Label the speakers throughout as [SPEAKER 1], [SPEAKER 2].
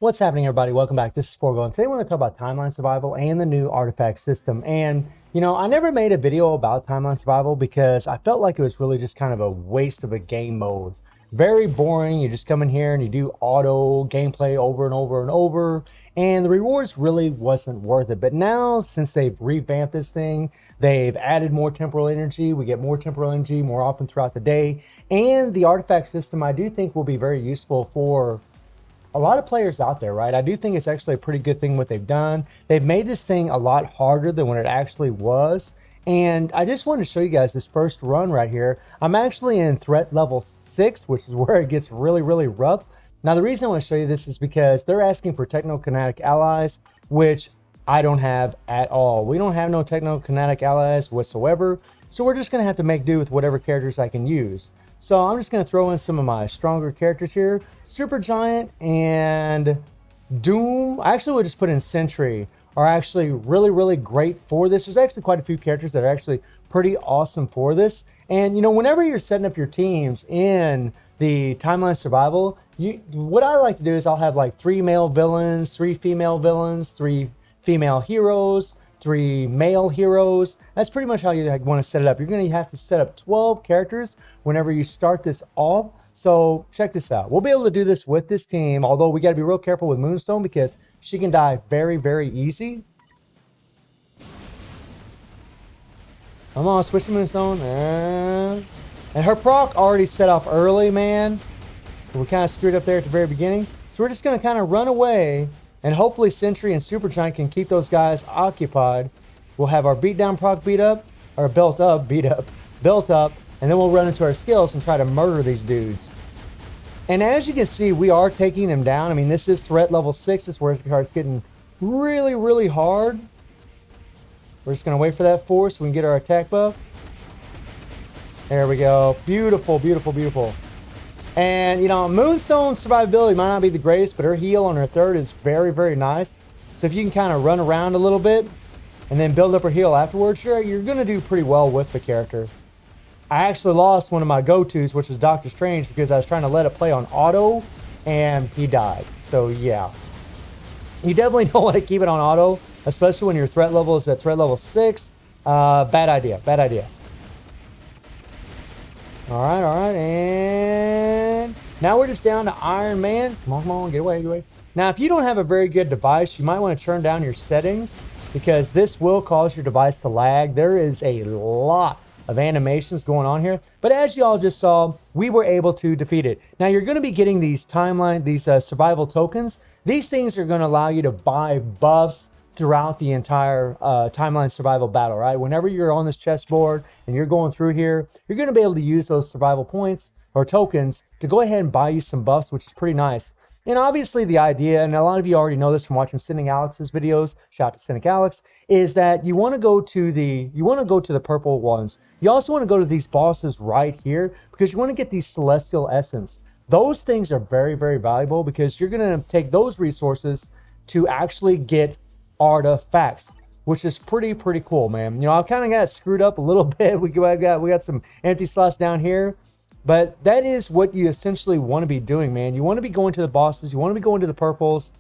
[SPEAKER 1] What's happening, everybody? Welcome back. This is Forgo, and today we're going to talk about timeline survival and the new artifact system. And I never made a video about timeline survival because I felt like it was really just kind of a waste of a game mode. Very boring. You just come in here and you do auto gameplay over and over and over, and the rewards really wasn't worth it. But now, since they've revamped this thing, they've added more temporal energy. We get more temporal energy more often throughout the day, and the artifact system I do think will be very useful for a lot of players out there, right? I do think it's actually a pretty good thing what they've done. They've made this thing a lot harder than when it actually was. And I just wanted to show you guys this first run right here. I'm actually in threat level 6, which is where it gets really, really rough. Now, the reason I want to show you this is because they're asking for technokinetic allies, which I don't have at all. We don't have no technokinetic allies whatsoever. So we're just going to have to make do with whatever characters I can use. So I'm just going to throw in some of my stronger characters here. Supergiant and Doom. Actually, we'll just put in Sentry are actually really, really great for this. There's actually quite a few characters that are actually pretty awesome for this. And, whenever you're setting up your teams in the timeline survival, what I like to do is I'll have like 3 male villains, 3 female villains, 3 female heroes, 3 male heroes. That's pretty much how you want to set it up. You're going to have to set up 12 characters whenever you start this off. So check this out. We'll be able to do this with this team, although we got to be real careful with Moonstone because she can die very, very easy. Come on, switch to Moonstone. And her proc already set off early, man. We kind of screwed up there at the very beginning. So we're just going to kind of run away. And hopefully Sentry and Supergiant can keep those guys occupied. We'll have our beatdown proc beat up, or built up, and then we'll run into our skills and try to murder these dudes. And as you can see, we are taking them down. I mean, this is threat level 6. This is where it starts getting really, really hard. We're just going to wait for that force so we can get our attack buff. There we go. Beautiful, beautiful, beautiful. And, Moonstone's survivability might not be the greatest, but her heal on her third is very, very nice. So if you can kind of run around a little bit and then build up her heal afterwards, sure, you're going to do pretty well with the character. I actually lost one of my go-tos, which was Doctor Strange, because I was trying to let it play on auto, and he died. So, yeah. You definitely don't want to keep it on auto, especially when your threat level is at threat level 6. Bad idea, bad idea. All right, and now we're just down to Iron Man. Come on, get away, get away. Now, if you don't have a very good device, you might want to turn down your settings because this will cause your device to lag. There is a lot of animations going on here, but as you all just saw, we were able to defeat it. Now, you're going to be getting these survival tokens. These things are going to allow you to buy buffs throughout the entire timeline survival battle, right? Whenever you're on this chessboard and you're going through here, you're going to be able to use those survival points or tokens to go ahead and buy you some buffs, which is pretty nice. And obviously the idea, and a lot of you already know this from watching Cynic Alex's videos, shout out to Cynic Alex, is that you want to go to the purple ones. You also want to go to these bosses right here because you want to get these celestial essence. Those things are very, very valuable because you're going to take those resources to actually get artifacts, which is pretty cool, man. I kind of got screwed up a little bit. We got some empty slots down here, but that is what you essentially want to be doing, man. You want to be going to the bosses, you want to be going to the purples,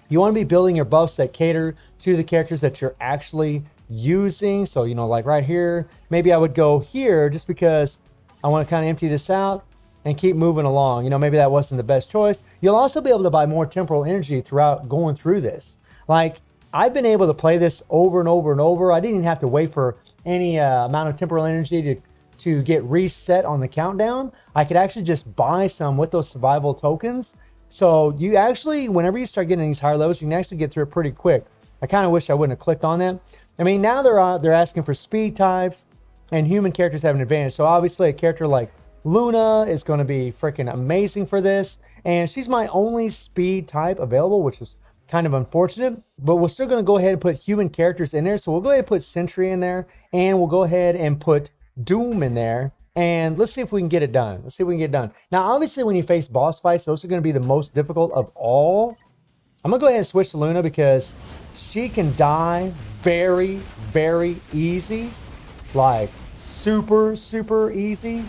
[SPEAKER 1] you want to be building your buffs that cater to the characters that you're actually using. So like right here, maybe I would go here just because I want to kind of empty this out and keep moving along. Maybe that wasn't the best choice. You'll also be able to buy more temporal energy throughout going through this. Like, I've been able to play this over and over and over. I didn't even have to wait for any amount of temporal energy to get reset on the countdown. I could actually just buy some with those survival tokens. So you actually, whenever you start getting these higher levels, you can actually get through it pretty quick. I kind of wish I wouldn't have clicked on that. I mean, now they're asking for speed types, and human characters have an advantage. So obviously a character like Luna is going to be freaking amazing for this. And she's my only speed type available, which is kind of unfortunate, but we're still going to go ahead and put human characters in there. So we'll go ahead and put Sentry in there, and we'll go ahead and put Doom in there, and let's see if we can get it done. Now, obviously, when you face boss fights, those are going to be the most difficult of all. I'm going to go ahead and switch to Luna because she can die very, very easy. Like, super easy.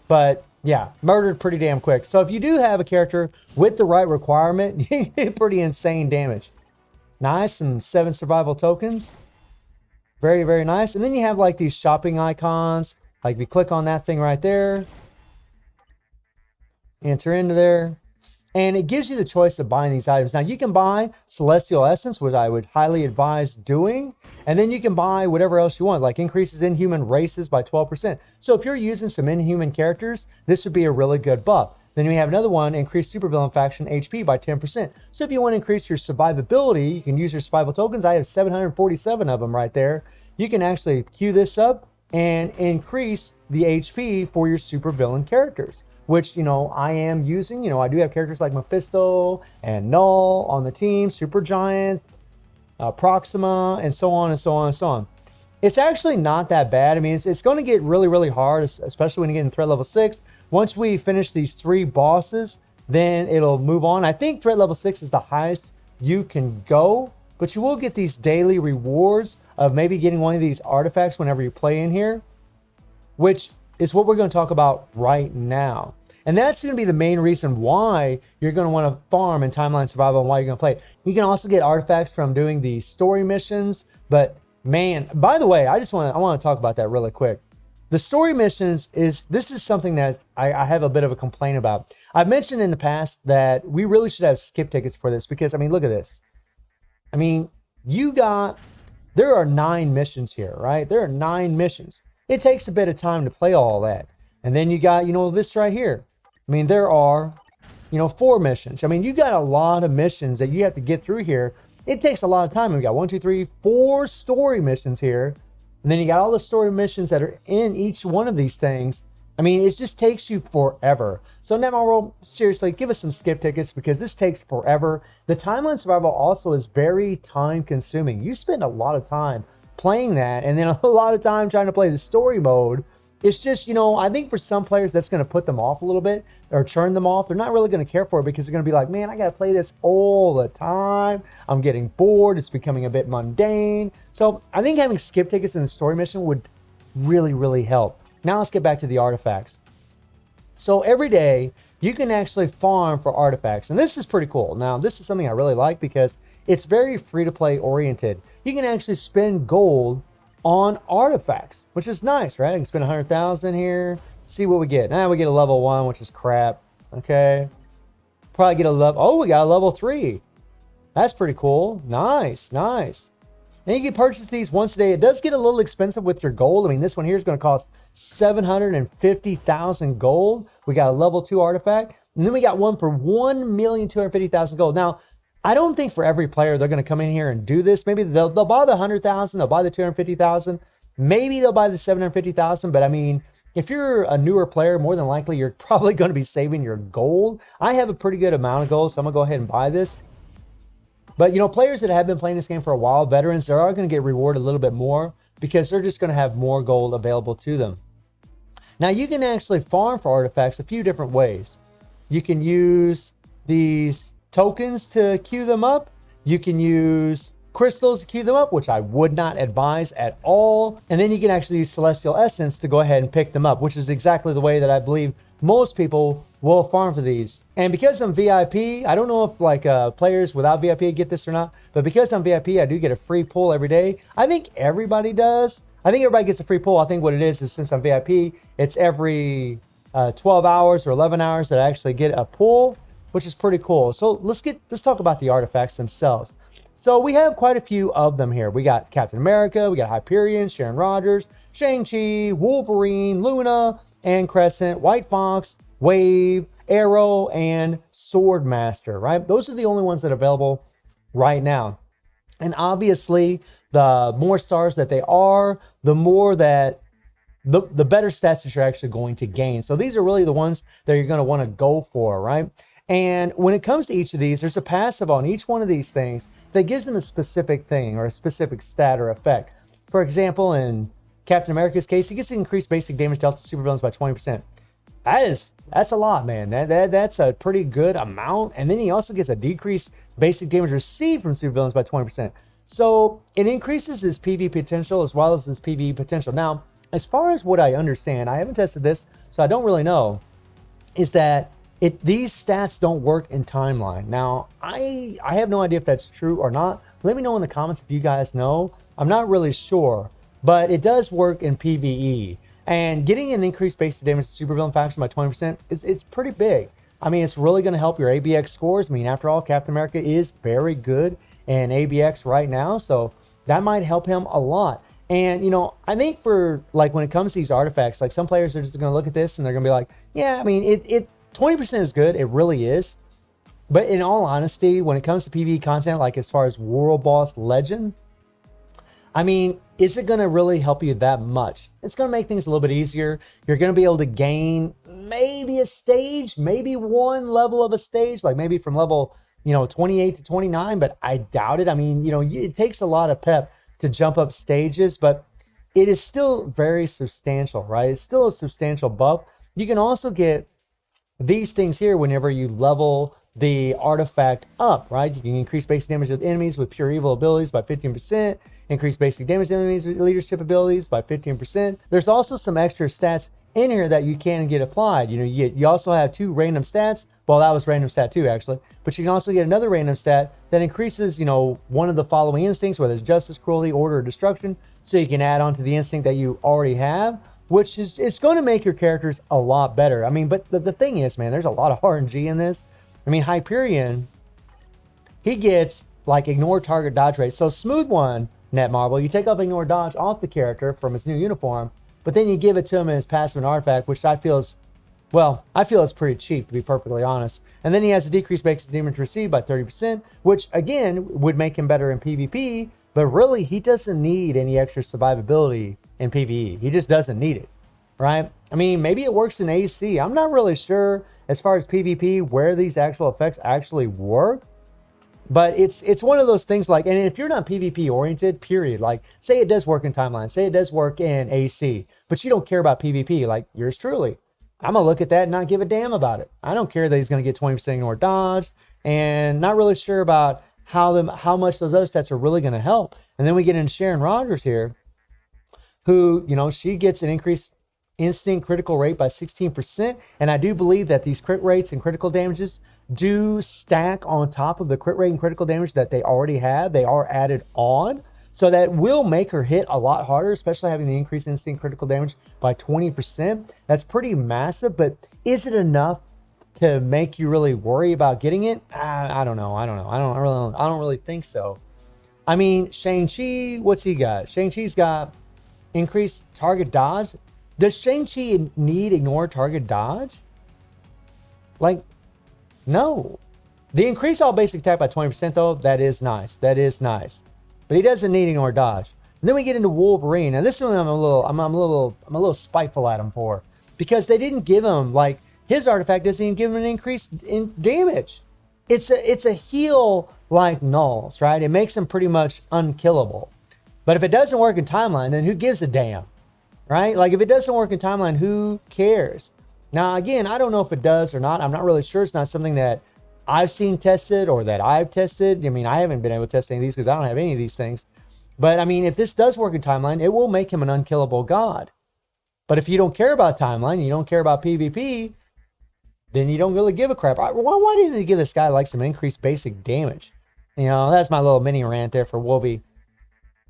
[SPEAKER 1] But Yeah, murdered pretty damn quick. So if you do have a character with the right requirement, you get pretty insane damage. Nice, and 7 survival tokens. Very, very nice. And then you have like these shopping icons. Like if you click on that thing right there, enter into there, and it gives you the choice of buying these items. Now you can buy Celestial Essence, which I would highly advise doing. And then you can buy whatever else you want, like increases inhuman races by 12%. So if you're using some inhuman characters, this would be a really good buff. Then we have another one, increase supervillain faction HP by 10%. So if you want to increase your survivability, you can use your survival tokens. I have 747 of them right there. You can actually queue this up and increase the HP for your supervillain characters, which, you know, I am using. You know, I do have characters like Mephisto and Null on the team, Supergiant, Proxima, and so on and so on and so on. It's actually not that bad. I mean, it's going to get really, really hard, especially when you get in threat level 6. Once we finish these 3 bosses, then it'll move on. I think threat level 6 is the highest you can go, but you will get these daily rewards of maybe getting one of these artifacts whenever you play in here, which is what we're going to talk about right now. And that's going to be the main reason why you're going to want to farm in Timeline Survival and why you're going to play. You can also get artifacts from doing the story missions. But man, by the way, I want to talk about that really quick. The story missions this is something that I have a bit of a complaint about. I've mentioned in the past that we really should have skip tickets for this because, I mean, look at this. I mean, there are 9 missions here, right? There are 9 missions. It takes a bit of time to play all that. And then you got, you know, this right here. I mean, there are, you know, 4 missions. I mean, you got a lot of missions that you have to get through here. It takes a lot of time. We got 1, 2, 3, 4 story missions here. And then you got all the story missions that are in each one of these things. I mean, it just takes you forever. So Netmarble, seriously, give us some skip tickets because this takes forever. The Timeline Survival also is very time consuming. You spend a lot of time playing that and then a lot of time trying to play the story mode. It's just, you know, I think for some players that's going to put them off a little bit or churn them off. They're not really going to care for it because they're going to be like, man, I got to play this all the time. I'm getting bored. It's becoming a bit mundane. So I think having skip tickets in the story mission would really, really help. Now let's get back to the artifacts. So every day you can actually farm for artifacts. And this is pretty cool. Now this is something I really like because it's very free to play oriented. You can actually spend gold on artifacts, which is nice, right? I can spend 100,000 here, see what we get. Now we get a level 1, which is crap. Okay, probably get a level. Oh, we got a level 3. That's pretty cool. Nice, nice. And you can purchase these once a day. It does get a little expensive with your gold. I mean, this one here is going to cost 750,000 gold. We got a level 2 artifact, and then we got one for 1,250,000 gold. Now, I don't think for every player they're going to come in here and do this. Maybe they'll buy the 100,000, they'll buy the 250,000, maybe they'll buy the 750,000. But I mean, if you're a newer player, more than likely you're probably going to be saving your gold. I have a pretty good amount of gold, so I'm going to go ahead and buy this. But you know, players that have been playing this game for a while, veterans, they are going to get rewarded a little bit more because they're just going to have more gold available to them. Now you can actually farm for artifacts a few different ways. You can use these tokens to queue them up. You can use crystals to queue them up, which I would not advise at all. And then you can actually use Celestial Essence to go ahead and pick them up, which is exactly the way that I believe most people will farm for these. And because I'm VIP, I don't know if like players without VIP get this or not, but because I'm VIP, I do get a free pull every day. I think everybody does. I think everybody gets a free pull. I think what it is since I'm VIP, it's every 12 hours or 11 hours that I actually get a pull, which is pretty cool. So let's talk about the artifacts themselves. So we have quite a few of them here. We got Captain America, we got Hyperion, Sharon Rogers, Shang-Chi, Wolverine, Luna, and Crescent, White Fox, Wave, Arrow, and Swordmaster, right? Those are the only ones that are available right now. And obviously, the more stars that they are, the more that the better stats that you're actually going to gain. So these are really the ones that you're going to want to go for, right? And when it comes to each of these, there's a passive on each one of these things that gives them a specific thing or a specific stat or effect. For example, in Captain America's case, he gets to increase basic damage dealt to supervillains by 20%. That's a lot, man. That's a pretty good amount. And then he also gets a decreased basic damage received from supervillains by 20%. So it increases his PvE potential as well as his PvE potential. Now, as far as what I understand, I haven't tested this, so I don't really know. is that these stats don't work in timeline. Now, I have no idea if that's true or not. Let me know in the comments if you guys know. I'm not really sure, but it does work in PvE. And getting an increased basic damage to supervillain faction by 20% it's pretty big. I mean, it's really going to help your ABX scores. I mean, after all, Captain America is very good in ABX right now, so that might help him a lot. And, you know, I think for, like, when it comes to these artifacts, like, some players are just going to look at this and they're going to be like, yeah, I mean, 20% is good. It really is. But in all honesty, when it comes to PvE content, like as far as World Boss Legend, I mean, is it going to really help you that much? It's going to make things a little bit easier. You're going to be able to gain maybe a stage, maybe one level of a stage, like maybe from level, 28 to 29, but I doubt it. I mean, it takes a lot of pep to jump up stages, but it is still very substantial, right? It's still a substantial buff. You can also get these things here whenever you level the artifact up, right? You can increase basic damage of enemies with pure evil abilities by 15%, increase basic damage to enemies with leadership abilities by 15%. There's also some extra stats in here that you can get applied. You also have 2 random stats. Well, that was random stat 2 actually, but you can also get another random stat that increases, one of the following instincts, whether it's justice, cruelty, order, or destruction. So you can add on to the instinct that you already have, which is it's going to make your characters a lot better. I mean, but the thing is, man, there's a lot of RNG in this. I mean, Hyperion, he gets like ignore target dodge rate. So Smooth One, Netmarble, you take up ignore dodge off the character from his new uniform, but then you give it to him in his passive and artifact, which I feel is, I feel it's pretty cheap, to be perfectly honest. And then he has a decreased basic damage received by 30%, which again would make him better in PvP, but really he doesn't need any extra survivability in PvE. He just doesn't need it, right? I mean, maybe it works in AC. I'm not really sure as far as PvP where these actual effects actually work, but it's one of those things like, and if you're not PvP oriented, period, like say it does work in timeline, say it does work in AC, but you don't care about PvP, like yours truly, I'm gonna look at that and not give a damn about it. I don't care that he's gonna get 20% ignore dodge, and not really sure about how much those other stats are really gonna help. And then we get in Sharon Rogers here, who, she gets an increased instinct critical rate by 16%. And I do believe that these crit rates and critical damages do stack on top of the crit rate and critical damage that they already have. They are added on. So that will make her hit a lot harder, especially having the increased instinct critical damage by 20%. That's pretty massive, but is it enough to make you really worry about getting it? I don't know. I don't really think so. I mean, Shang-Chi, what's he got? Shang-Chi's got increased target dodge. Does Shang-Chi need ignore target dodge? Like, no. The increase all basic attack by 20% though, that is nice. That is nice. But he doesn't need ignore dodge. And then we get into Wolverine. Now this one I'm a little spiteful at him for, because they didn't give him, like, his artifact doesn't even give him an increase in damage. It's a heal like nulls, right? It makes him pretty much unkillable. But if it doesn't work in timeline, then who gives a damn? Right? Like, if it doesn't work in timeline, who cares? Now, again, I don't know if it does or not. I'm not really sure. It's not something that I've seen tested or that I've tested. I mean, I haven't been able to test any of these because I don't have any of these things. But, I mean, if this does work in timeline, it will make him an unkillable god. But if you don't care about timeline, you don't care about PvP, then you don't really give a crap. Why didn't they give this guy, like, some increased basic damage? That's my little mini rant there for Wolvie.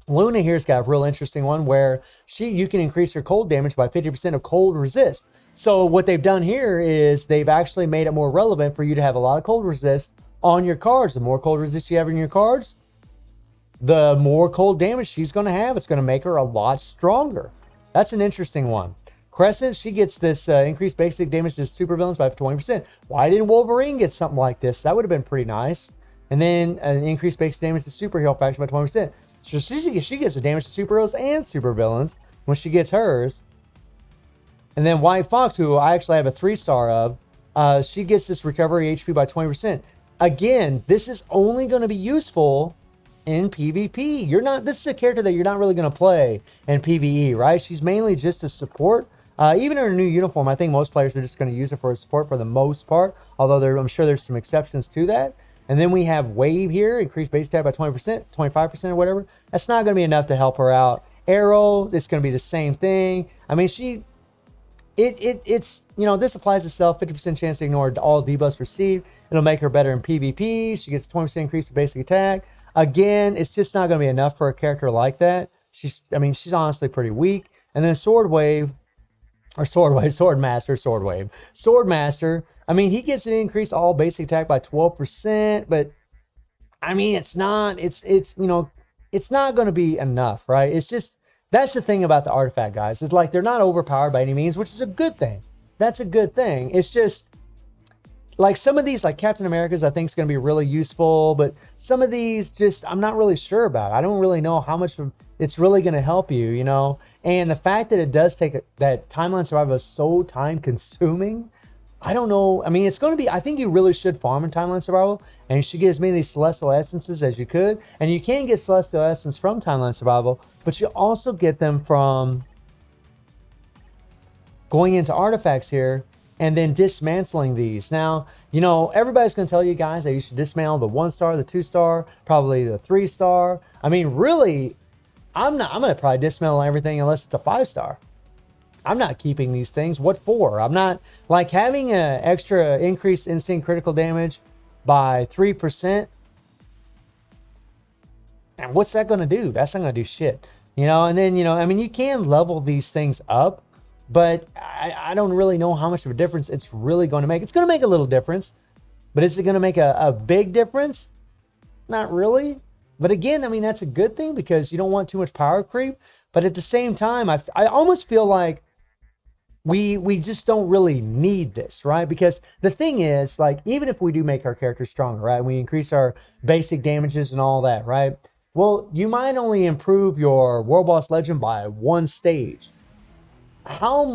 [SPEAKER 1] Luna here's got a real interesting one where you can increase your cold damage by 50% of cold resist. So what they've done here is they've actually made it more relevant for you to have a lot of cold resist on your cards. The more cold resist you have in your cards, the more cold damage she's going to have. It's going to make her a lot stronger. That's an interesting one. Crescent, she gets this increased basic damage to supervillains by 20%. Why didn't Wolverine get something like this? That would have been pretty nice. And then an increased basic damage to superhero faction by 20%. So she gets the damage to superheroes and supervillains when she gets hers. And then White Fox, who I actually have a 3-star of, she gets this recovery HP by 20%. Again, this is only going to be useful in PvP. This is a character that you're not really going to play in PvE, right? She's mainly just a support. Even in her new uniform, I think most players are just going to use it for a support for the most part, although I'm sure there's some exceptions to that. And then we have Wave here, increased base attack by 20%, 25% or whatever. That's not going to be enough to help her out. Arrow, it's going to be the same thing. I mean, it's, you know, this applies itself. 50% chance to ignore all debuffs received. It'll make her better in PvP. She gets a 20% increase in basic attack. Again, it's just not going to be enough for a character like that. I mean, she's honestly pretty weak. And then Sword Wave, or Sword Wave, Sword Master, Sword Wave. Sword Master, I mean, he gets an increase all basic attack by 12%, but I mean, it's not, you know, it's not going to be enough, right? It's just, that's the thing about the artifact, guys. It's like they're not overpowered by any means, which is a good thing. That's a good thing. It's just, like some of these, like Captain America's, I think is going to be really useful, but some of these just, I'm not really sure about. I don't really know how much it's really going to help you, you know? And the fact that it does take, that timeline survival is so time consuming, I don't know. I mean, it's going to be, I think you really should farm in timeline survival, and you should get as many of these celestial essences as you could. And you can get celestial essence from timeline survival, but you also get them from going into artifacts here and then dismantling these. Now, you know, everybody's going to tell you guys that you should dismantle the 1-star, the 2-star, probably the 3-star. I mean, really, I'm going to probably dismantle everything unless it's a 5-star. I'm not keeping these things. What for? I'm not, like, having an extra increased instant critical damage by 3%. And what's that going to do? That's not going to do shit. You know, and then, you know, I mean, you can level these things up, but I don't really know how much of a difference it's really going to make. It's going to make a little difference, but is it going to make a big difference? Not really. But again, I mean, that's a good thing because you don't want too much power creep. But at the same time, I almost feel like we just don't really need this, right? Because the thing is, like, even if we do make our characters stronger, right? We increase our basic damages and all that, right? Well, you might only improve your World Boss Legend by 1 stage. How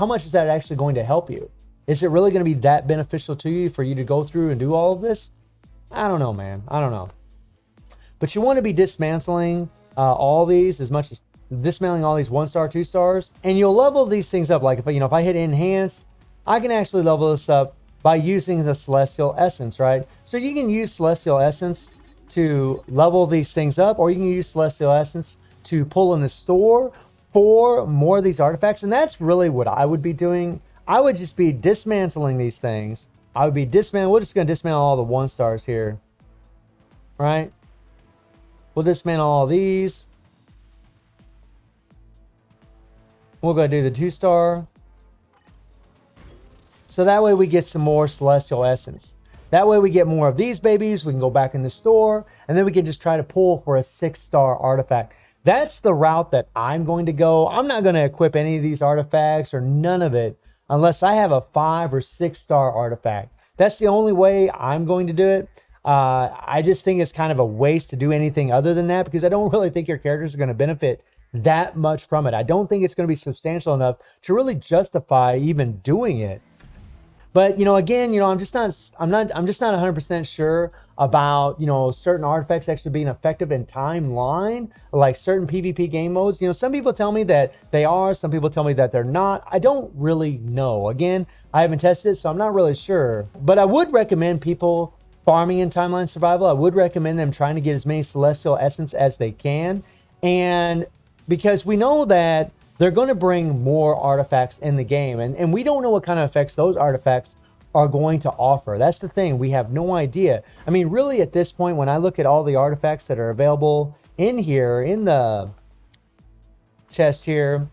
[SPEAKER 1] much is that actually going to help you? Is it really going to be that beneficial to you for you to go through and do all of this? I don't know, man. I don't know. But you want to be dismantling all these as much as dismantling all these 1-star, 2-stars, and you'll level these things up. Like if I hit enhance, I can actually level this up by using the celestial essence, right? So you can use celestial essence to level these things up, or you can use celestial essence to pull in the store for more of these artifacts. And that's really what I would be doing. I would just be dismantling these things. I would be dismantling. We're just going to dismantle all the 1-stars here, right? We'll dismantle all these. We're going to do the 2-star. So that way we get some more celestial essence. That way we get more of these babies. We can go back in the store, and then we can just try to pull for a 6-star artifact. That's the route that I'm going to go. I'm not going to equip any of these artifacts or none of it unless I have a 5 or 6-star artifact. That's the only way I'm going to do it. I just think it's kind of a waste to do anything other than that, because I don't really think your characters are going to benefit that much from it. I don't think it's going to be substantial enough to really justify even doing it. But, you know, again, you know, I'm just not 100% sure about, you know, certain artifacts actually being effective in timeline, like certain PvP game modes. You know, some people tell me that they are, some people tell me that they're not. I don't really know. Again, I haven't tested it, so I'm not really sure. But I would recommend people farming in timeline survival. I would recommend them trying to get as many celestial essence as they can. And because we know that they're going to bring more artifacts in the game. And we don't know what kind of effects those artifacts are going to offer. That's the thing. We have no idea. I mean, really, at this point, when I look at all the artifacts that are available in here, in the chest here,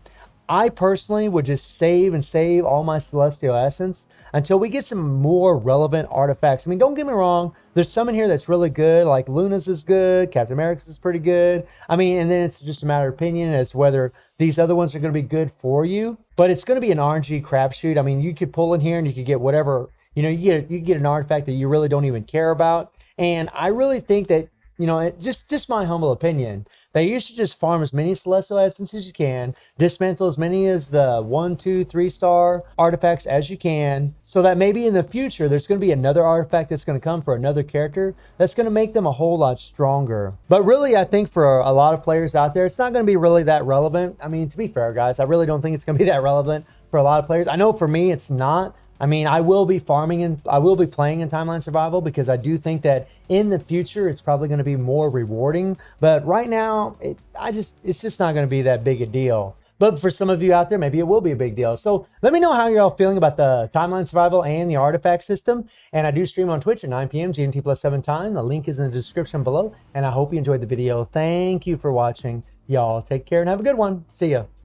[SPEAKER 1] I personally would just save all my celestial essence until we get some more relevant artifacts. I mean, don't get me wrong. There's some in here that's really good. Like Luna's is good. Captain America's is pretty good. I mean, and then it's just a matter of opinion as to whether these other ones are going to be good for you. But it's going to be an RNG crapshoot. I mean, you could pull in here and you could get whatever, you know, you get an artifact that you really don't even care about. And I really think that, you know, just my humble opinion, that you should just farm as many celestial essences as you can, dismantle as many as the 1, 2, 3-star artifacts as you can, so that maybe in the future there's going to be another artifact that's going to come for another character that's going to make them a whole lot stronger. But really, I think for a lot of players out there, it's not going to be really that relevant. I mean, to be fair, guys, I really don't think it's going to be that relevant for a lot of players. I know for me it's not. I mean, I will be farming and I will be playing in timeline survival because I do think that in the future it's probably going to be more rewarding. But right now, it's just not going to be that big a deal. But for some of you out there, maybe it will be a big deal. So let me know how you're all feeling about the timeline survival and the artifact system. And I do stream on Twitch at 9 p.m. GMT plus 7 time. The link is in the description below. And I hope you enjoyed the video. Thank you for watching. Y'all take care and have a good one. See ya.